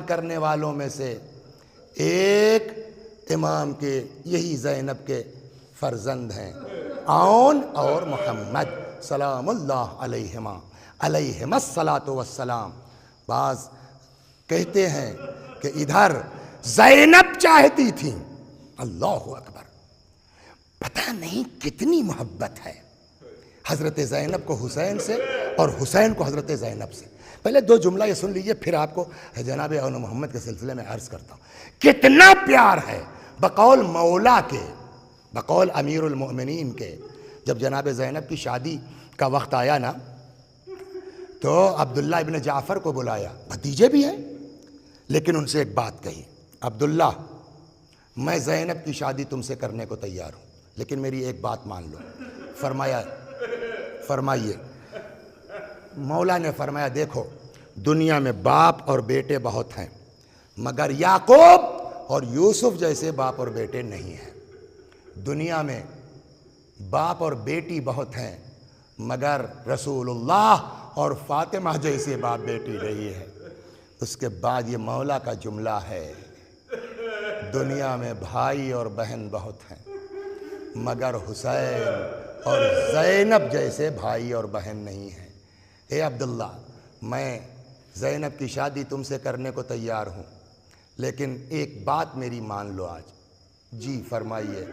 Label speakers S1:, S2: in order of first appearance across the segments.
S1: کرنے والوں میں سے ایک امام کے یہی زینب کے فرزند ہیں عون اور محمد سلام اللہ علیہما علیہما الصلاۃ والسلام۔ بعض کہتے ہیں کہ ادھر زینب چاہتی تھیں، اللہ اکبر، پتہ نہیں کتنی محبت ہے حضرت زینب کو حسین سے اور حسین کو حضرت زینب سے۔ پہلے دو جملہ یہ سن لیجئے، پھر آپ کو جناب عون محمد کے سلسلے میں عرض کرتا ہوں۔ کتنا پیار ہے بقول مولا کے، بقول امیر المؤمنین کے۔ جب جناب زینب کی شادی کا وقت آیا نا تو عبداللہ ابن جعفر کو بلایا، بھتیجے بھی ہیں، لیکن ان سے ایک بات کہی، عبداللہ میں زینب کی شادی تم سے کرنے کو تیار ہوں، لیکن میری ایک بات مان لو۔ فرمائیے۔ مولا نے فرمایا دیکھو دنیا میں باپ اور بیٹے بہت ہیں مگر یعقوب اور یوسف جیسے باپ اور بیٹے نہیں ہیں۔ دنیا میں باپ اور بیٹی بہت ہیں مگر رسول اللہ اور فاطمہ جیسے باپ بیٹی نہیں ہے۔ اس کے بعد یہ مولا کا جملہ ہے، دنیا میں بھائی اور بہن بہت ہیں مگر حسین اور زینب جیسے بھائی اور بہن نہیں ہیں۔ اے عبداللہ میں زینب کی شادی تم سے کرنے کو تیار ہوں، لیکن ایک بات میری مان لو آج۔ جی فرمائیے۔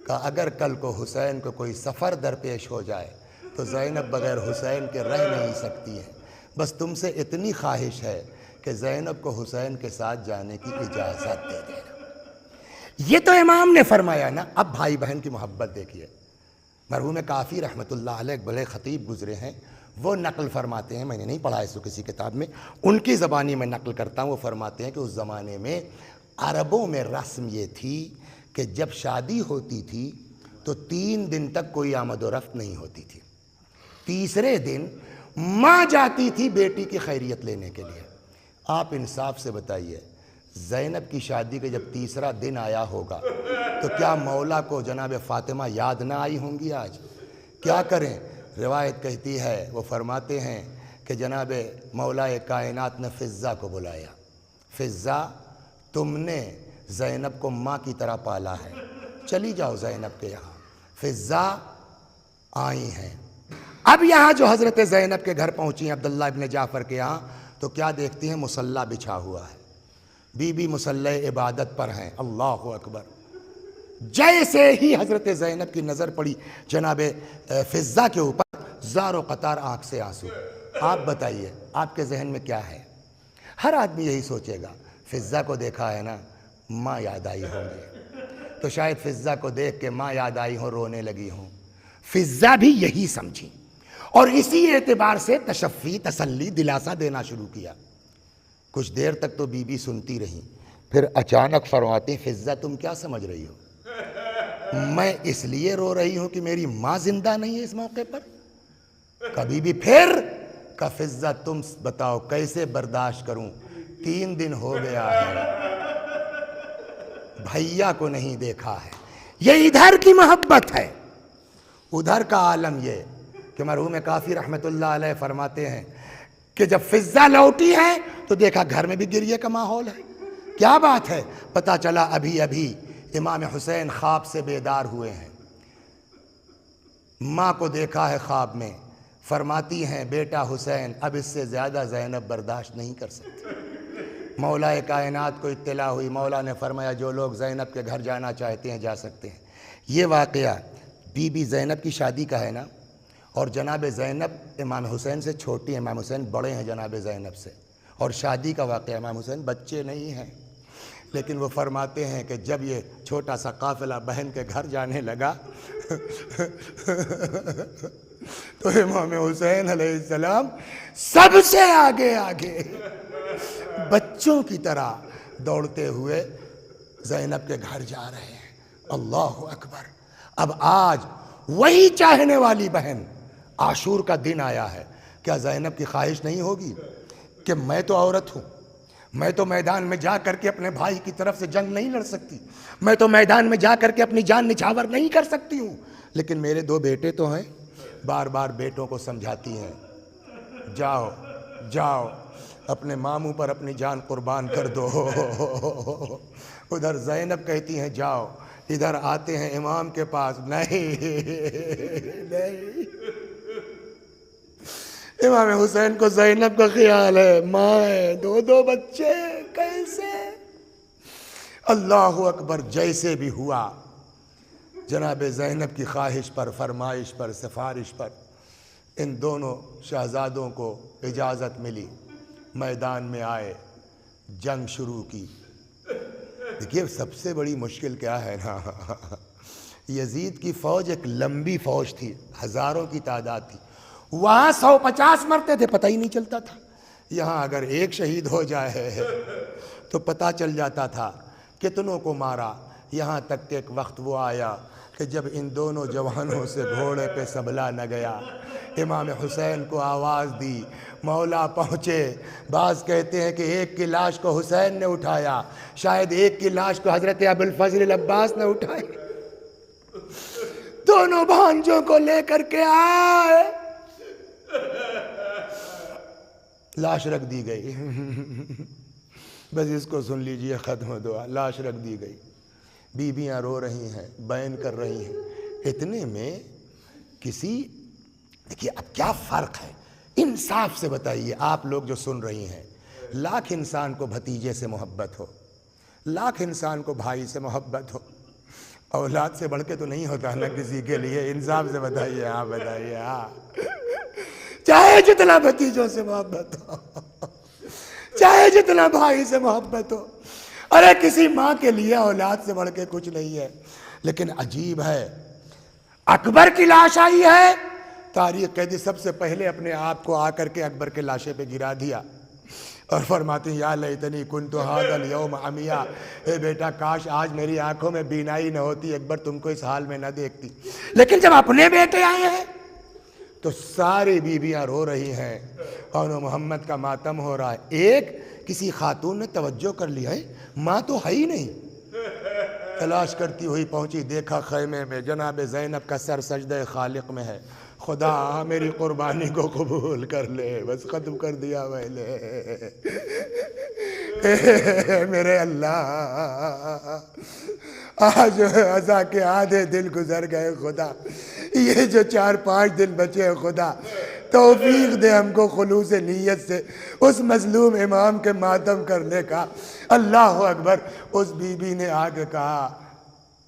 S1: کہ اگر کل کو حسین کو کوئی سفر درپیش ہو جائے تو زینب بغیر حسین کے رہ نہیں سکتی ہے، بس تم سے اتنی خواہش ہے کہ زینب کو حسین کے ساتھ جانے کی اجازت دے دینا۔ یہ تو امام نے فرمایا نا۔ اب بھائی بہن کی محبت دیکھیے۔ مرحوم کافی رحمۃ اللہ علیہ ایک بڑے خطیب گزرے ہیں، وہ نقل فرماتے ہیں، میں نے نہیں پڑھا اس کو کسی کتاب میں، ان کی زبانی میں نقل کرتا ہوں۔ وہ فرماتے ہیں کہ اس زمانے میں عربوں میں رسم یہ تھی کہ جب شادی ہوتی تھی تو 3 دن تک کوئی آمد و رفت نہیں ہوتی تھی۔ تیسرے دن ماں جاتی تھی بیٹی کی خیریت لینے کے لیے۔ آپ انصاف سے بتائیے زینب کی شادی کا جب تیسرا دن آیا ہوگا تو کیا مولا کو جناب فاطمہ یاد نہ آئی ہوں گی؟ آج کیا کریں؟ روایت کہتی ہے، وہ فرماتے ہیں کہ جناب مولا کائنات نے فضہ کو بلایا، فضہ تم نے زینب کو ماں کی طرح پالا ہے، چلی جاؤ زینب کے یہاں۔ فضہ آئی ہیں۔ اب یہاں جو حضرت زینب کے گھر پہنچی ہیں عبداللہ ابن جعفر کے یہاں تو کیا دیکھتی ہیں؟ مصلی بچھا ہوا ہے، بی بی مصلی عبادت پر ہیں۔ اللہ اکبر۔ جیسے ہی حضرت زینب کی نظر پڑی جناب فضہ کے اوپر، زار و قطار آنکھ سے آنسو۔ آپ بتائیے آپ کے ذہن میں کیا ہے؟ ہر آدمی یہی سوچے گا فضہ کو دیکھا ہے نا، ماں یاد آئی ہوں گی، تو شاید فضہ کو دیکھ کے ماں یاد آئی ہوں، رونے لگی ہوں۔ فضہ بھی یہی سمجھی اور اسی اعتبار سے تشفی، تسلی، دلاسا دینا شروع کیا۔ کچھ دیر تک تو بی بی سنتی رہی، پھر اچانک فرماتی فضہ تم کیا سمجھ رہی ہو؟ میں اس لیے رو رہی ہوں کہ میری ماں زندہ نہیں ہے اس موقع پر۔ کبھی بھی پھر کہ فضہ تم بتاؤ کیسے برداشت کروں، 3 دن ہو گیا ہے بھیا کو نہیں دیکھا ہے۔ یہ ادھر کی محبت ہے۔ ادھر کا عالم یہ کہ مرحوم کافی رحمت اللہ علیہ فرماتے ہیں کہ جب فضہ لوٹی ہے تو دیکھا گھر میں بھی گریے کا ماحول ہے۔ کیا بات ہے؟ پتہ چلا ابھی ابھی امام حسین خواب سے بیدار ہوئے ہیں، ماں کو دیکھا ہے خواب میں، فرماتی ہیں بیٹا حسین اب اس سے زیادہ زینب برداشت نہیں کر سکتی۔ مولا کائنات کو اطلاع ہوئی، مولا نے فرمایا جو لوگ زینب کے گھر جانا چاہتے ہیں جا سکتے ہیں۔ یہ واقعہ بی بی زینب کی شادی کا ہے نا، اور جناب زینب امام حسین سے چھوٹی ہیں، امام حسین بڑے ہیں جناب زینب سے، اور شادی کا واقعہ امام حسین بچے نہیں ہیں، لیکن وہ فرماتے ہیں کہ جب یہ چھوٹا سا قافلہ بہن کے گھر جانے لگا تو امام حسین علیہ السلام سب سے آگے آگے بچوں کی طرح دوڑتے ہوئے زینب کے گھر جا رہے ہیں۔ اللہ اکبر۔ اب آج وہی چاہنے والی بہن، عاشور کا دن آیا ہے، کیا زینب کی خواہش نہیں ہوگی کہ میں تو عورت ہوں، میں تو میدان میں جا کر کے اپنے بھائی کی طرف سے جنگ نہیں لڑ سکتی، میں تو میدان میں جا کر کے اپنی جان نچھاور نہیں کر سکتی ہوں، لیکن میرے 2 بیٹے تو ہیں۔ بار بار بیٹوں کو سمجھاتی ہیں جاؤ جاؤ اپنے ماموں پر اپنی جان قربان کر دو۔ ادھر زینب کہتی ہیں جاؤ، ادھر آتے ہیں امام کے پاس، نہیں نہیں، امام حسین کو زینب کا خیال ہے، ماں ہے، دو بچے، کیسے؟ اللہ اکبر، جیسے بھی ہوا جناب زینب کی خواہش پر، فرمائش پر، سفارش پر ان دونوں شہزادوں کو اجازت ملی، میدان میں آئے، جنگ شروع کی۔ دیکھیے سب سے بڑی مشکل کیا ہے نا، یزید کی فوج ایک لمبی فوج تھی، ہزاروں کی تعداد تھی، وہاں 150 مرتے تھے، پتہ ہی نہیں چلتا تھا۔ یہاں اگر ایک شہید ہو جائے تو پتہ چل جاتا تھا کتنوں کو مارا۔ یہاں تک کہ ایک وقت وہ آیا کہ جب ان دونوں جوانوں سے گھوڑے پہ سنبھلا نہ گیا، امام حسین کو آواز دی، مولا پہنچے۔ بعض کہتے ہیں کہ ایک کی لاش کو حسین نے اٹھایا، شاید ایک کی لاش کو حضرت ابوالفضل العباس نے اٹھائی، دونوں بھانجوں کو لے کر کے آئے، لاش رکھ دی گئی۔ بس اس کو سن لیجئے، ختم دعا، لاش رکھ دی گئی، بیویاں رو رہی ہیں، بین کر رہی ہیں۔ اتنے میں دیکھیے اب کیا فرق ہے، انصاف سے بتائیے آپ لوگ جو سن رہی ہیں، لاکھ انسان کو بھتیجے سے محبت ہو، لاکھ انسان کو بھائی سے محبت ہو، اولاد سے بڑھ کے تو نہیں ہوتا نا کسی کے لیے، انصاف سے بتائیے، ہاں بتائیے، ہاں، چاہے جتنا بھتیجوں سے محبت ہو، چاہے جتنا بھائی سے محبت ہو، ارے کسی ماں کے لیے اولاد سے بڑھ کے کچھ نہیں ہے۔ لیکن عجیب ہے، اکبر کی لاش آئی ہے، تاریخ کہتی سب سے پہلے اپنے آپ کو آ کر کے اکبر کے لاشے پہ گرا دیا اور فرماتے ہیں یا لیتنی کنت ھذا اليوم عمیٰ، اے بیٹا کاش آج میری آنکھوں میں بینائی نہ ہوتی، اکبر تم کو اس حال میں نہ دیکھتی۔ لیکن جب اپنے بیٹے آئے ہیں تو ساری بیویاں رو رہی ہیں اور محمد کا ماتم ہو رہا ہے۔ ایک کسی خاتون نے توجہ کر لیا ہے، ماں تو ہے ہی نہیں، تلاش کرتی ہوئی پہنچی، دیکھا خیمے میں جناب زینب کا سر سجدہ خالق میں ہے۔ خدا میری قربانی کو قبول کر لے، بس ختم کر دیا میں نے، میرے اللہ، آج عزا کے آدھے دن گزر گئے خدا، یہ جو 4-5 دن بچے خدا توفیق دے ہم کو خلوص نیت سے اس مظلوم امام کے ماتم کرنے کا۔ اللہ اکبر، اس بی بی نے آ کے کہا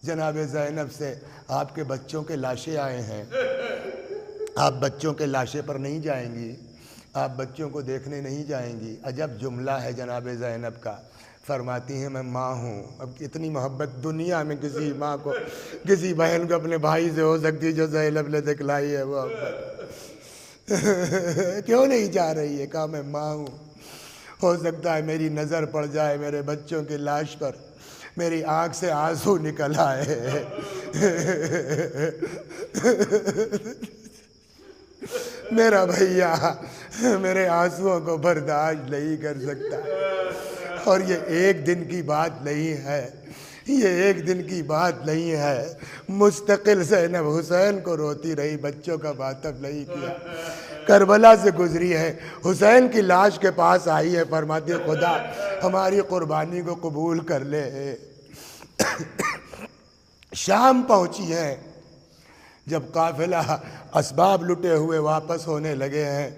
S1: جناب زینب سے، آپ کے بچوں کے لاشیں آئے ہیں، آپ بچوں کے لاشے پر نہیں جائیں گی، آپ بچوں کو دیکھنے نہیں جائیں گی؟ عجب جملہ ہے جناب زینب کا، فرماتی ہیں میں ماں ہوں، اب اتنی محبت دنیا میں کسی ماں کو، کسی بہن کو اپنے بھائی سے ہو سکتی جو زینب نے دکھلائی ہے وہ کیوں نہیں جا رہی ہے؟ کہا میں ماں ہوں، ہو سکتا ہے میری نظر پڑ جائے میرے بچوں کی لاش پر، میری آنکھ سے آنسو نکل آئے، میرا بھیا میرے آنسوؤں کو برداشت نہیں کر سکتا۔ اور یہ ایک دن کی بات نہیں ہے، یہ ایک دن کی بات نہیں ہے، مستقل زینب حسین کو روتی رہی، بچوں کا ماتم نہیں کیا، کربلا سے گزری ہے، حسین کی لاش کے پاس آئی ہے، فرماتی خدا ہماری قربانی کو قبول کر لے۔ شام پہنچی ہے، جب قافلہ اسباب لٹے ہوئے واپس ہونے لگے ہیں،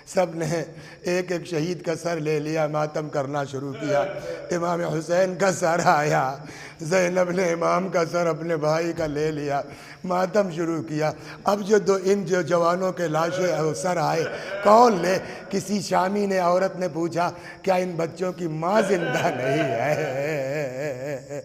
S1: سب نے ایک ایک شہید کا سر لے لیا، ماتم کرنا شروع کیا۔ امام حسین کا سر آیا، زینب نے امام کا سر اپنے بھائی کا لے لیا، ماتم شروع کیا۔ اب ان جوانوں کے لاشیں سر آئے، کون لے؟ کسی شامی نے، عورت نے پوچھا کیا ان بچوں کی ماں زندہ نہیں ہے؟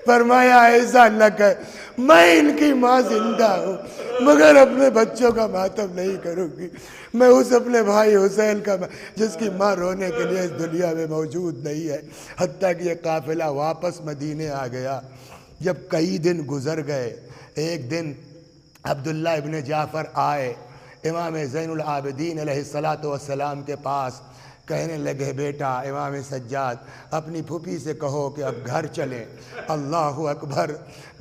S1: فرمایا ایسا نہ کہ میں ان کی ماں زندہ ہوں مگر اپنے بچوں کا ماتم نہیں کروں گی، میں اس اپنے بھائی حسین کا جس کی ماں رونے کے لیے اس دنیا میں موجود نہیں ہے۔ حتیٰ کہ یہ قافلہ واپس مدینے آ گیا۔ جب کئی دن گزر گئے، ایک دن عبداللہ ابن جعفر آئے امام زین العابدین علیہ الصلاۃ والسلام کے پاس، کہنے لگے بیٹا امام سجاد اپنی پھوپھی سے کہو کہ اب گھر چلیں۔ اللہ اکبر،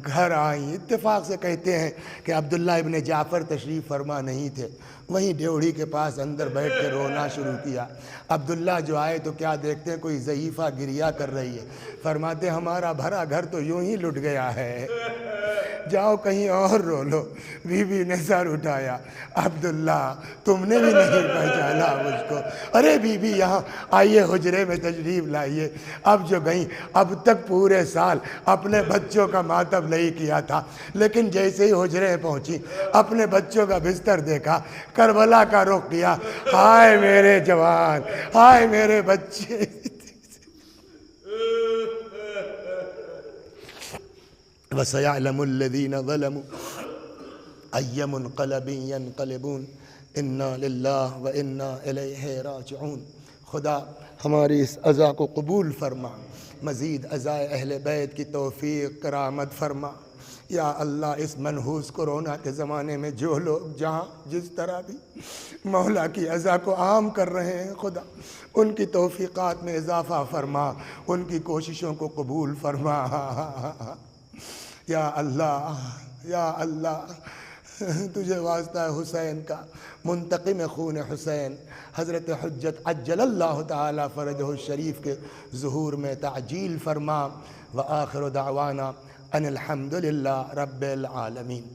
S1: گھر آئیں۔ اتفاق سے کہتے ہیں کہ عبداللہ ابن جعفر تشریف فرما نہیں تھے، وہیں ڈیوڑی کے پاس اندر بیٹھ کے رونا شروع کیا۔ عبداللہ جو آئے تو کیا دیکھتے ہیں کوئی ضعیفہ گریہ کر رہی ہے، فرماتے ہمارا بھرا گھر تو یوں ہی لٹ گیا ہے، جاؤ کہیں اور رو لو۔ بی بی نے سر اٹھایا، عبداللہ تم نے بھی نہیں پہچانا مجھ کو؟ ارے بی بی یہاں آئیے، حجرے میں تشریف لائیے۔ اب جو گئیں، اب تک پورے سال اپنے بچوں کا ماتم نہیں کیا تھا، لیکن جیسے ہی حجرے پہنچی، اپنے بچوں کا بستر دیکھا، کربلا کا رخ کیا، ہائے میرے جوان، ہائے میرے بچے۔ وَسَيَعْلَمُ الَّذِينَ ظَلَمُوا أَيَّ مُنْقَلَبٍ يَنْقَلِبُونَ إِنَّا لِلَّهِ وَإِنَّا إِلَيْهِ راجعون۔ خدا ہماری اس عزا کو قبول فرما، مزید عزائے اہل بیت کی توفیق کرامت فرما۔ یا اللہ اس منحوس کورونا کے زمانے میں جو لوگ جہاں جس طرح بھی مولا کی عزا کو عام کر رہے ہیں، خدا ان کی توفیقات میں اضافہ فرما، ان کی کوششوں کو قبول فرما۔ یا اللہ، یا اللہ، تجھے واسطہ حسین کا، منتقم خون حسین حضرت حجت عجل اللہ تعالی فرجہ الشریف کے ظہور میں تعجیل فرما۔ وآخر دعوانا ان الحمد للہ رب العالمین۔